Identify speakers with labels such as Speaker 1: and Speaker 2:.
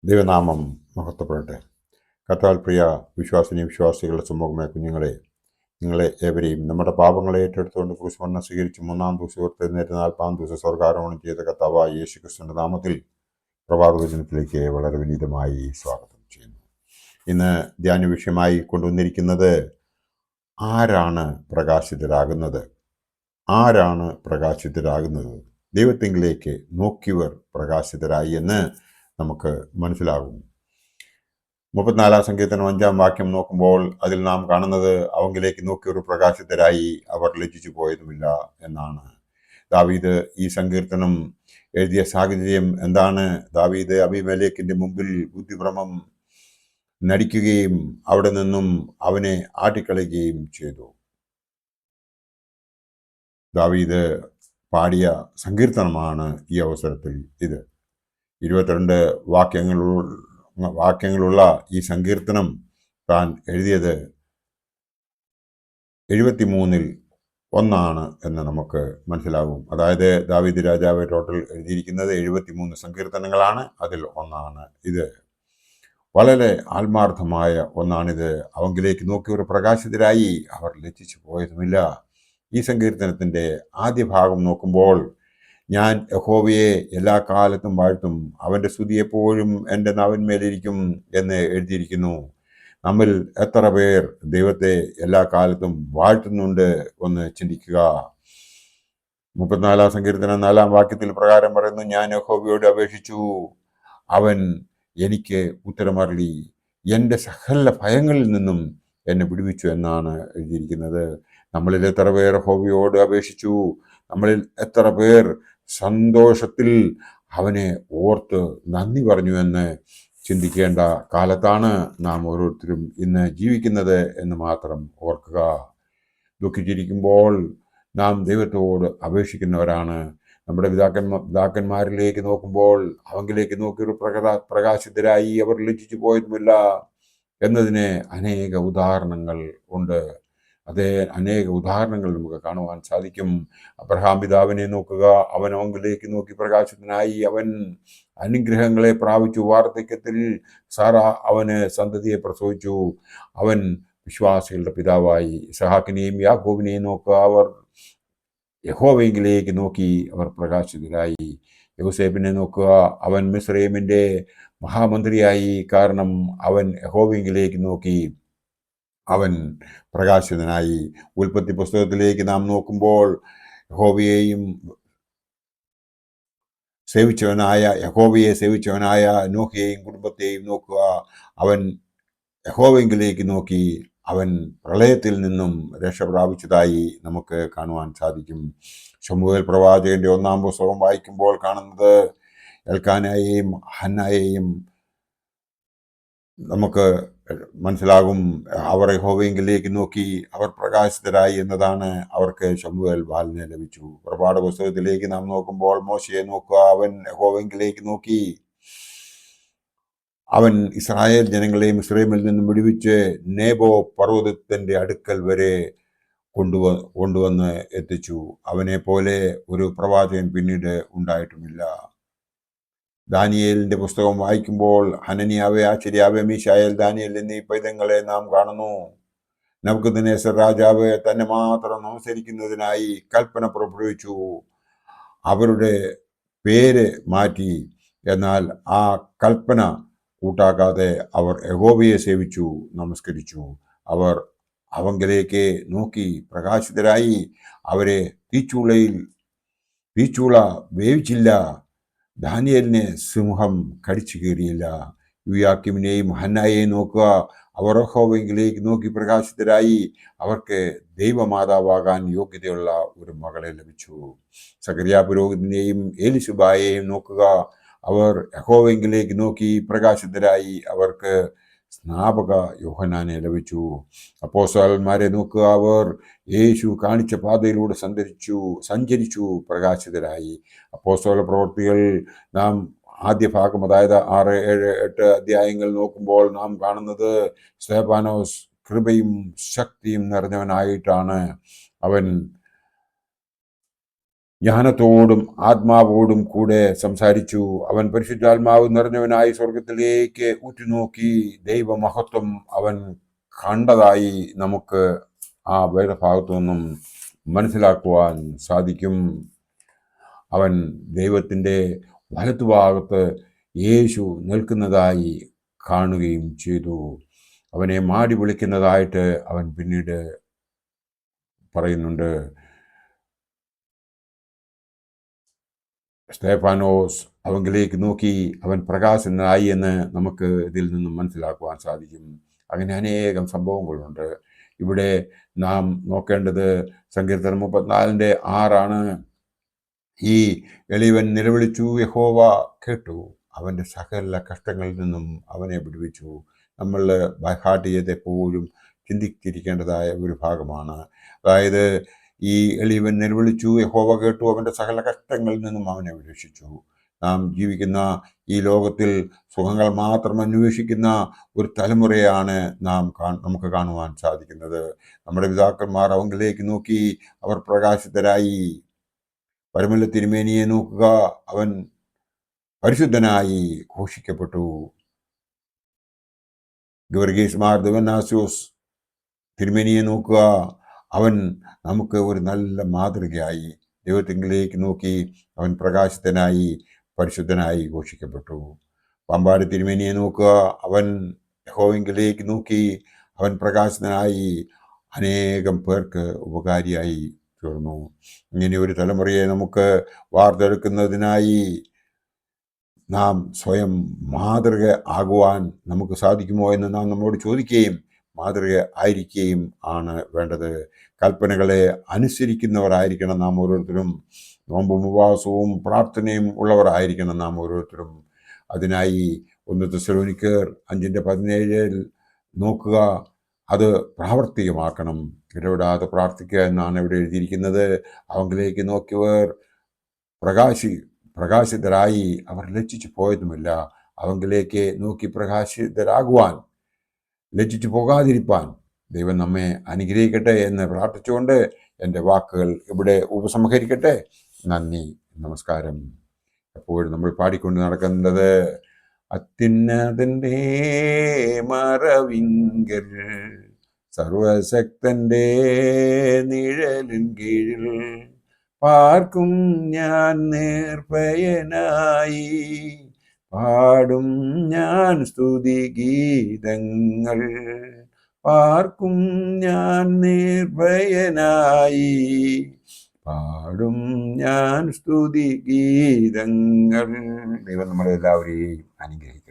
Speaker 1: ദൈവനാമം മഹത്വപ്പെടട്ടെ. കർത്താവിൽ പ്രിയ വിശ്വാസിനി വിശ്വാസികളുടെ സമൂഹമായ കുഞ്ഞുങ്ങളെ, നിങ്ങളെ ഏവരെയും നമ്മുടെ പാപങ്ങളെ ഏറ്റെടുത്തുകൊണ്ട് ക്രൂശുമരണം സ്വീകരിച്ച് 3-ാം ദിവസം ഉയർത്തെഴുന്നേറ്റ് 40-ാം ദിവസം സ്വർഗ്ഗാരോഹണം ചെയ്ത കർത്താവായ യേശുക്രിസ്തുവിന്റെ നാമത്തിൽ പ്രഭാതവചനത്തിലേക്ക് വളരെ വിനീതമായി സ്വാഗതം ചെയ്യുന്നു. ഇന്ന് ധ്യാന വിഷയമായി കൊണ്ടുവന്നിരിക്കുന്നത് ആരാണ് പ്രകാശിതരാകുന്നത്? ആരാണ് പ്രകാശിതരാകുന്നത്? ദൈവത്തിങ്കിലേക്ക് നോക്കിയവർ പ്രകാശിതരായി എന്ന് നമുക്ക് മനസ്സിലാകും. 34-ാം സങ്കീർത്തനം 5-ാം വാക്യം നോക്കുമ്പോൾ അതിൽ നാം കാണുന്നത് അവങ്കിലേക്ക് നോക്കിയവർ പ്രകാശിതരായി, അവർ ലജ്ജിച്ചു പോയതുമില്ല എന്നാണ്. ദാവീദ് ഈ സങ്കീർത്തനം എഴുതിയ സാഹചര്യം എന്താണ്? ദാവീദ് അബീമേലെക്കിന്റെ മുമ്പിൽ ബുദ്ധിഭ്രമം നടിക്കുകയും അവിടെ നിന്നും അവനെ ആട്ടിക്കളയുകയും ചെയ്തു. ദാവീദ് പാടിയ സങ്കീർത്തനമാണ് ഈ അവസരത്തിൽ ഇത്. 22 വാക്യങ്ങളുള്ള ഈ സങ്കീർത്തനം താൻ എഴുതിയത് 73-ൽ ഒന്നാണ് എന്ന് നമുക്ക് മനസ്സിലാകും. അതായത് ദാവീദ് രാജാവ് ടോട്ടൽ എഴുതിയിരിക്കുന്നത് 73 സങ്കീർത്തനങ്ങളാണ്. അതിൽ ഒന്നാണ് ഇത്. വളരെ ആത്മാർത്ഥമായ ഒന്നാണിത്. അവങ്കിലേക്ക് നോക്കിയവർ പ്രകാശിതരായി, അവർ ലജ്ജിച്ചു പോയതുമില്ല. ഈ സങ്കീർത്തനത്തിൻ്റെ ആദ്യ ഭാഗം നോക്കുമ്പോൾ, ഞാൻ യഹോവയെ എല്ലാ കാലത്തും വാഴ്ത്തും, അവൻ്റെ സ്തുതി എപ്പോഴും എൻ്റെ നാവിന്മേലിരിക്കും എന്ന് എഴുതിയിരിക്കുന്നു. നമ്മിൽ എത്ര പേർ ദൈവത്തെ എല്ലാ കാലത്തും വാഴ്ത്തുന്നുണ്ട് ഒന്ന് ചിന്തിക്കുക. 34-ാം സങ്കീർത്തനം 4-ാം വാക്യത്തിൽ പ്രകാരം പറയുന്നു, ഞാൻ യഹോവയോട് അപേക്ഷിച്ചു, അവൻ എനിക്ക് ഉത്തരമരുളി, എൻ്റെ സകല ഭയങ്ങളിൽ നിന്നും എന്നെ വിടുവിച്ചു എന്നാണ് എഴുതിയിരിക്കുന്നത്. നമ്മളിൽ എത്ര പേർ യഹോവയോട് അപേക്ഷിച്ചു? നമ്മളിൽ എത്ര പേർ സന്തോഷത്തിൽ അവനെ ഓർത്ത് നന്ദി പറഞ്ഞു എന്ന് ചിന്തിക്കേണ്ട കാലത്താണ് നാം ഓരോരുത്തരും ഇന്ന് ജീവിക്കുന്നത് എന്ന് മാത്രം ഓർക്കുക. ദുഃഖിച്ചിരിക്കുമ്പോൾ നാം ദൈവത്തോട് അപേക്ഷിക്കുന്നവരാണ്. നമ്മുടെ പിതാക്കന്മാരിലേക്ക് നോക്കുമ്പോൾ അവങ്കിലേക്ക് നോക്കിയൊരു പ്രകാശിതരായി, അവർ ലജ്ജിച്ചു പോയതുമില്ല എന്നതിന് അനേക ഉദാഹരണങ്ങൾ ഉണ്ട്. അതേ അനേക ഉദാഹരണങ്ങൾ നമുക്ക് കാണുവാൻ സാധിക്കും. അബ്രഹാം പിതാവിനെ നോക്കുക, അവൻ അവങ്കിലേക്ക് നോക്കി പ്രകാശിതനായി, അവൻ അനുഗ്രഹങ്ങളെ പ്രാപിച്ചു. വാർദ്ധക്യത്തിൽ സാറ അവന് സന്തതിയെ പ്രസവിച്ചു. അവൻ വിശ്വാസികളുടെ പിതാവായി. ഇസഹാക്കിനെയും യാക്കോബിനെയും നോക്കുക, അവർ യഹോവയിലേക്ക് നോക്കി, അവർ പ്രകാശിതരായി. യോസേഫിനെ നോക്കുക, അവൻ മിസ്രയീമിൻ്റെ മഹാമന്ത്രിയായി. കാരണം അവൻ യഹോവയിലേക്ക് നോക്കി, അവൻ പ്രകാശിതനായി. ഉൽപ്പത്തി പുസ്തകത്തിലേക്ക് നാം നോക്കുമ്പോൾ, യഹോവയെ സേവിച്ചവനായ നോഹയെയും കുടുംബത്തെയും നോക്കുക, അവൻ യഹോവയിലേക്ക് നോക്കി, അവൻ പ്രളയത്തിൽ നിന്നും രക്ഷ പ്രാപിച്ചതായി നമുക്ക് കാണുവാൻ സാധിക്കും. ശമൂവേൽ പ്രവാചകന്റെ 1-ാം പുസ്തകം വായിക്കുമ്പോൾ കാണുന്നത് എൽക്കാനയെയും ഹന്നായെയും നമുക്ക് മനസ്സിലാകും. അവർ യഹോവയിലേക്ക് നോക്കി, അവർ പ്രകാശിതരായി എന്നതാണ് അവർക്ക് ശമൂവേൽ ബാലനെ ലഭിച്ചു. പുറപ്പാട പുസ്തകത്തിലേക്ക് നാം നോക്കുമ്പോൾ മോശയെ നോക്കുക, അവൻ യഹോവയിലേക്ക് നോക്കി, അവൻ ഇസ്രായേൽ ജനങ്ങളെയും മിസ്രയീമിൽ നിന്നും വിടുവിച്ച് നേബോ പർവ്വതത്തിന്റെ അടുക്കൽ വരെ കൊണ്ടുവന്ന് എത്തിച്ചു. അവനെ പോലെ ഒരു പ്രവാചകൻ പിന്നീട് ഉണ്ടായിട്ടുമില്ല. ദാനിയേലിന്റെ പുസ്തകം വായിക്കുമ്പോൾ ഹനനിയാവെ, ആശ്ചര്യാവെ, മീശായേൽ, ദാനിയേൽ എന്നീ പൈതങ്ങളെ നാം കാണുന്നു. നെബൂഖദ്നേസർ രാജാവ് തന്നെ മാത്രം നമസ്കരിക്കുന്നതിനായി കൽപ്പന പുറപ്പെടുവിച്ചു. അവരുടെ പേര് മാറ്റി, എന്നാൽ ആ കൽപ്പന കൂട്ടാക്കാതെ അവർ യഹോവയെ സേവിച്ചു, നമസ്കരിച്ചു. അവർ അവങ്കിലേക്ക് നോക്കി പ്രകാശിതരായി. അവരെ തീച്ചൂള വേവിച്ചില്ല. ദാനിയേലിനെ സിംഹം കടിച്ചു കീറിയില്ല. യുയാക്കീമിനെയും ഹന്നായെയും നോക്കുക, അവർ യഹോവയിലേക്ക് നോക്കി പ്രകാശിതരായി. അവർക്ക് ദൈവമാതാവാകാൻ യോഗ്യതയുള്ള ഒരു മകളെ ലഭിച്ചു. സഖറിയാ പുരോഹിതനെയും എലിശബായെയും നോക്കുക, അവർ യഹോവയിലേക്ക് നോക്കി പ്രകാശിതരായി. അവർക്ക് സ്നാപക യോഹന്നാനെ ലഭിച്ചു. അപ്പോസ്തലന്മാരെ നോക്കുക, അവർ യേശു കാണിച്ച പാതയിലൂടെ സഞ്ചരിച്ചു പ്രകാശിതരായി. അപ്പോസ്തല പ്രവൃത്തികൾ നാം ആദ്യ ഭാഗം, അതായത് 6, 7, 8 അധ്യായങ്ങൾ നോക്കുമ്പോൾ നാം കാണുന്നത് സ്തെഫാനോസ് കൃപയും ശക്തിയും നിറഞ്ഞവനായിട്ടാണ് അവൻ ജ്ഞാനത്തോടും ആത്മാവോടും കൂടെ സംസാരിച്ചു. അവൻ പരിശുദ്ധാത്മാവ് നിറഞ്ഞവനായി സ്വർഗത്തിലേക്ക് ഉറ്റുനോക്കി ദൈവമഹത്വം അവൻ കണ്ടതായി നമുക്ക് ആ വേദഭാഗത്തു നിന്നും മനസ്സിലാക്കുവാൻ സാധിക്കും. അവൻ ദൈവത്തിൻ്റെ വലത്തുഭാഗത്ത് യേശു നിൽക്കുന്നതായി കാണുകയും ചെയ്തു. അവനെ മാടി വിളിക്കുന്നതായിട്ട് അവൻ പിന്നീട് പറയുന്നുണ്ട്. സ്തേഫാനോസ് അവങ്കിലേക്ക് നോക്കി അവൻ പ്രകാശനായി എന്ന് നമുക്ക് ഇതിൽ നിന്നും മനസ്സിലാക്കുവാൻ സാധിക്കും. അങ്ങനെ അനേകം സംഭവങ്ങളുണ്ട്. ഇവിടെ നാം നോക്കേണ്ടത് സങ്കീർത്തനം 34:6 ഈ എളിയവൻ നിലവിളിച്ചു, യഹോവ കേട്ടു, അവൻ്റെ സകല കഷ്ടങ്ങളിൽ നിന്നും അവനെ വിടുവിച്ചു. നമ്മൾ ബൈഹാർട്ട് ചെയ്ത് എപ്പോഴും ചിന്തിച്ചിരിക്കേണ്ടതായ ഒരു ഭാഗമാണ്. അതായത് ഈ എളിയവൻ നിലവിളിച്ചു, യഹോവ കേട്ടു, അവൻ്റെ സകല കഷ്ടങ്ങളിൽ നിന്നും അവനെ രക്ഷിച്ചു. നാം ജീവിക്കുന്ന ഈ ലോകത്തിൽ സുഖങ്ങൾ മാത്രം അന്വേഷിക്കുന്ന ഒരു തലമുറയാണ് നമുക്ക് കാണുവാൻ സാധിക്കുന്നത്. നമ്മുടെ പിതാക്കന്മാർ അവങ്കിലേക്ക് നോക്കി അവർ പ്രകാശിതരായി. പരമല്ല തിരുമേനിയെ നോക്കുക, അവൻ പരിശുദ്ധനായി ഘോഷിക്കപ്പെട്ടു. ഗവർഗീസ് മാർ ദിവന്നാസ്യോസ് തിരുമേനിയെ നോക്കുക, അവൻ നമുക്ക് ഒരു നല്ല മാതൃകയായി. ദൈവത്തിങ്കിലേക്ക് നോക്കി അവൻ പ്രകാശിതനായി പരിശുദ്ധനായി ഘോഷിക്കപ്പെട്ടു. പാമ്പാടി തിരുമേനിയെ നോക്കുക, അവൻ യഹോവയിലേക്ക് നോക്കി അവൻ പ്രകാശിതനായി അനേകം പേർക്ക് ഉപകാരിയായി തീർന്നു. ഇങ്ങനെ ഒരു തലമുറയെ നമുക്ക് വാർത്തെടുക്കുന്നതിനായി നാം സ്വയം മാതൃക ആകുവാൻ നമുക്ക് സാധിക്കുമോ എന്ന് നാം നമ്മോട് ചോദിക്കുകയും മാതൃക ആയിരിക്കുകയും ആണ് വേണ്ടത്. കൽപ്പനകളെ അനുസരിക്കുന്നവരായിരിക്കണം നാം ഓരോരുത്തരും. നോമ്പും ഉപവാസവും പ്രാർത്ഥനയും ഉള്ളവരായിരിക്കണം നാം ഓരോരുത്തരും. അതിനായി 1 തെസ്സലോനിക്കർ 5:17 നോക്കുക, അത് പ്രാവർത്തികമാക്കണം. ഇടപെടാതെ പ്രാർത്ഥിക്കുക എന്നാണ് ഇവിടെ എഴുതിയിരിക്കുന്നത്. അവങ്കിലേക്ക് നോക്കിയവർ പ്രകാശിതരായി, അവർ ലജ്ജിച്ചു പോയതുമില്ല. അവങ്കിലേക്ക് നോക്കി പ്രകാശിതരാകുവാൻ, ലജ്ജിച്ചു പോകാതിരിപ്പാൻ ദൈവം നമ്മെ അനുഗ്രഹിക്കട്ടെ എന്ന് പ്രാർത്ഥിച്ചുകൊണ്ട് എൻ്റെ വാക്കുകൾ ഇവിടെ ഉപസംഹരിക്കട്ടെ. നന്ദി, നമസ്കാരം. എപ്പോഴും നമ്മൾ പാടിക്കൊണ്ട് നടക്കുന്നത് അത്യുന്നതൻ്റെ മറവിങ്കൽ സർവശക്തൻ്റെ നിഴലിൻ കീഴിൽ പാർക്കും ഞാൻ നിർഭയനായി, പാടും ഞാൻ സ്തുതിഗീതങ്ങൾ, പാർക്കും ഞാൻ നിർഭയനായി, പാടും ഞാൻ സ്തുതിഗീതങ്ങൾ. ദൈവം നമ്മളെല്ലാവരെയും അനുഗ്രഹിക്കും.